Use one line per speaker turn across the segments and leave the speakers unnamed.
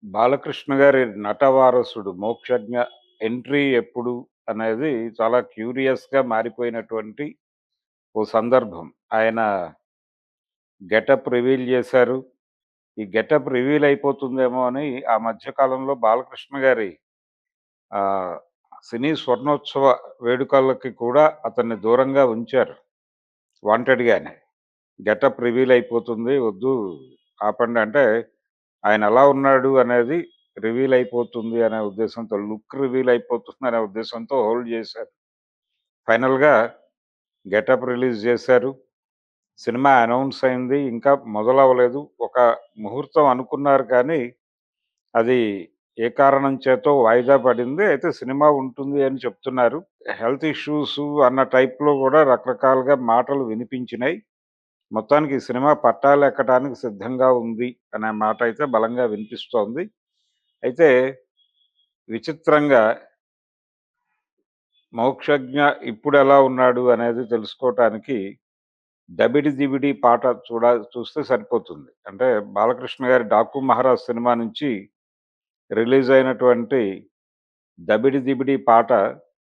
బాలకృష్ణ గారి నటవారసుడు 'మోక్షజ్ఞ' ఎంట్రీ ఎప్పుడు అనేది చాలా క్యూరియస్‌గా మారిపోయినటువంటి ఓ సందర్భం. ఆయన గెటప్ రివీల్ చేశారు. ఈ గెటప్ రివీల్ అయిపోతుందేమో అని ఆ మధ్య కాలంలో బాలకృష్ణ గారి ఆహ్, సినీ స్వర్ణోత్సవ వేడుకలకి కూడా అతన్ని దూరంగా ఉంచారు వాంటెడ్‌గానే. గెటప్ రివీల్ అయిపోతుంది. వద్దు ఆపండి అంటే, ఆయన ఎలా ఉన్నాడు అనేది రివీల్ అయిపోతుంది అనే ఉద్దేశంతో, లుక్ రివీల్ అయిపోతుంది అనే ఉద్దేశంతో హోల్డ్ చేశారు. ఫైనల్‌గా గెటప్ రిలీజ్ చేశారు. సినిమా అనౌన్స్ అయింది. ఇంకా మొదలవ్వలేదు. ఒక ముహూర్తం అనుకున్నారు కానీ, అది ఏ కారణం చేతో వాయిదా పడింది. అయితే సినిమా ఉంటుంది అని చెప్తున్నారు. హెల్త్ ఇష్యూసు అన్న టైప్‌లో గూడా రకరకాలుగా మాటలు వినిపించినాయి. మొత్తానికి ఈ సినిమా పట్టాలెక్కడానికి సిద్ధంగా ఉంది అనే మాట అయితే బలంగా వినిపిస్తోంది. అయితే విచిత్రంగా 'మోక్షజ్ఞ' ఇప్పుడెలా ఉన్నాడు అనేది తెలుసుకోవటానికి 'దబిడి దిబిడి' పాట చూస్తే సరిపోతుంది. అంటే బాలకృష్ణ గారి 'డాకు మహారాజ్' సినిమా నుంచి రిలీజ్ అయినటువంటి 'దబిడి దిబిడి' పాట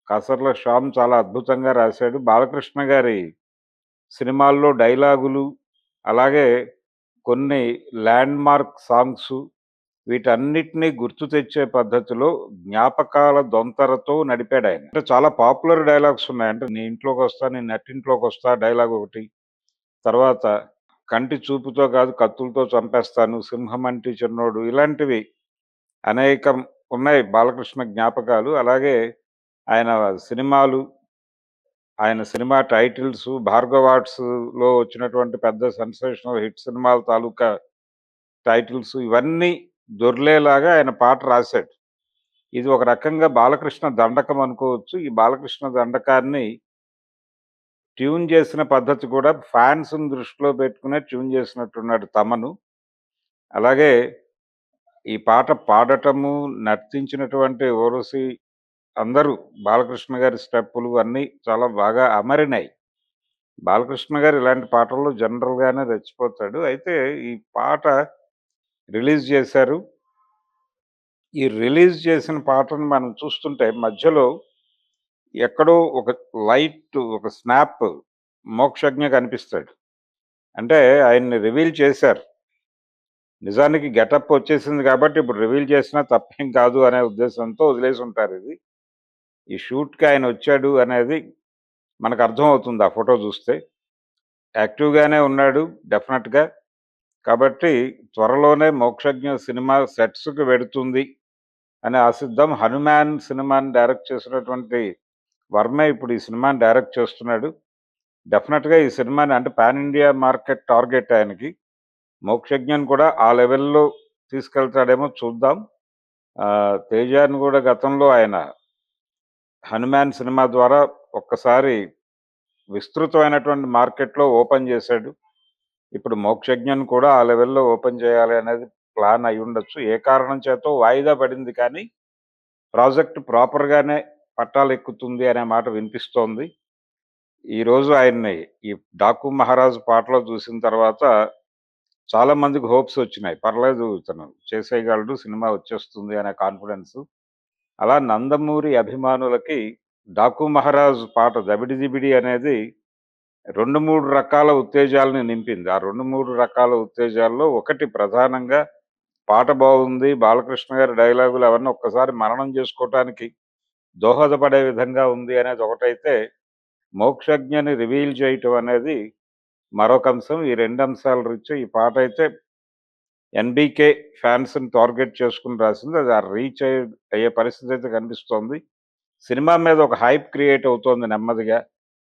కాసర్ల శ్యామ్ చాలా అద్భుతంగా రాశాడు. బాలకృష్ణ గారి సినిమాల్లో డైలాగులు, అలాగే కొన్ని ల్యాండ్‌మార్క్ సాంగ్సు వీటన్నిటిని గుర్తు తెచ్చే పద్ధతిలో జ్ఞాపకాల దొంతరతో నడిపాడాయన. అంటే చాలా పాపులర్ డైలాగ్స్ ఉన్నాయి. అంటే నీ ఇంట్లోకొస్తా, నీ నట్టింట్లోకొస్తా డైలాగ్ ఒకటి. తర్వాత కంటి చూపుతో కాదు కత్తులతో చంపేస్తాను, సింహమంటి చిన్నోడు ఇలాంటివి అనేకం ఉన్నాయి బాలకృష్ణ జ్ఞాపకాలు. అలాగే ఆయన సినిమాలు, ఆయన సినిమా టైటిల్సు 'భార్గవ ఆర్ట్స్‌లో' వచ్చినటువంటి పెద్ద సెన్సేషనల్ హిట్ సినిమాల తాలూకా టైటిల్స్ ఇవన్నీ దొర్లేలాగా ఆయన పాట రాశాడు. ఇది ఒక రకంగా బాలకృష్ణ దండకం అనుకోవచ్చు. ఈ బాలకృష్ణ దండకాన్ని ట్యూన్ చేసిన పద్ధతి కూడా ఫాన్స్‌ని దృష్టిలో పెట్టుకునే ట్యూన్ చేసినట్టున్నాడు తమను. అలాగే ఈ పాట పాడటము, నర్తించినటువంటి ఊర్వశి అందరూ బాలకృష్ణ గారి స్టెప్పులు అన్నీ చాలా బాగా అమరినాయి. బాలకృష్ణ గారు ఇలాంటి పాటల్లో జనరల్‌గానే రెచ్చిపోతాడు. అయితే ఈ పాట రిలీజ్ చేశారు. ఈ రిలీజ్ చేసిన పాటను మనం చూస్తుంటే మధ్యలో ఎక్కడో ఒక ఒక స్నాప్ మోక్షజ్ఞ కనిపిస్తాడు. అంటే ఆయన్ని రివీల్ చేశారు. నిజానికి గెటప్ వచ్చేసింది కాబట్టి ఇప్పుడు రివీల్ చేసినా తప్పేం కాదు అనే ఉద్దేశంతో వదిలేసుంటారిది. ఈ షూట్‌కి ఆయనొచ్చాడు అనేది మనకు అర్థమవుతుంది ఆ ఫోటో చూస్తే. యాక్టివ్‌గానే ఉన్నాడు డెఫినెట్‌గా. కాబట్టి త్వరలోనే 'మోక్షజ్ఞ' సినిమా సెట్స్‌కి వెడుతుంది అని ఆశిద్దాం. 'హనుమాన్' సినిమాని డైరెక్ట్ చేసినటువంటి వర్మే ఇప్పుడు ఈ సినిమాని డైరెక్ట్ చేస్తున్నాడు. డెఫినెట్‌గా ఈ సినిమాని అంటే పాన్ ఇండియా మార్కెట్ టార్గెట్ ఆయనకి. 'మోక్షజ్ఞ'ని కూడా ఆ లెవెల్‌లో తీసుకెళ్తాడేమో చూద్దాం. 'తేజా'ని కూడా గతంలో ఆయన 'హనుమాన్' సినిమా ద్వారా ఒక్కసారి విస్తృతమైనటువంటి మార్కెట్‌లో ఓపెన్ చేశాడు. ఇప్పుడు 'మోక్షజ్ఞ'ని కూడా ఆ లెవెల్‌లో ఓపెన్ చేయాలి అనేది ప్లాన్ అయ్యుండొచ్చు. ఏ కారణం చేతో వాయిదా పడింది కానీ, ప్రాజెక్ట్ ప్రాపర్‌గానే పట్టాలెక్కుతుంది అనే మాట వినిపిస్తోంది. ఈరోజు ఆయన్ని ఈ 'డాకు మహారాజ్' పాటలో చూసిన తర్వాత చాలా మందికి హోప్స్ వచ్చినాయి. పర్లేదు ఇతను చేసేయగలడు, సినిమా వచ్చేస్తుంది అనే కాన్ఫిడెన్సు. అలా నందమూరి అభిమానులకి 'డాకు మహారాజ్' పాట 'దబిడి దిబిడి' అనేది 2, 3 రకాల ఉత్తేజాలని నింపింది. ఆ 2, 3 రకాల ఉత్తేజాల్లో ఒకటి ప్రధానంగా పాట బాగుంది. బాలకృష్ణ గారి డైలాగులు అవన్నీ ఒక్కసారి మననం చేసుకోవటానికి దోహదపడే విధంగా ఉంది అనేది ఒకటైతే, 'మోక్షజ్ఞ'ని రివీల్ చేయటం అనేది మరొక అంశం. ఈ 2 అంశాల రీత్యా ఈ పాటైతే 'ఎన్‌బీకే' ఫ్యాన్స్‌ని టార్గెట్ చేసుకొని రాసింది. అది ఆ రీచ్ అయ్యే పరిస్థితి అయితే కనిపిస్తోంది. సినిమా మీద ఒక హైప్ క్రియేట్ అవుతోంది నెమ్మదిగా.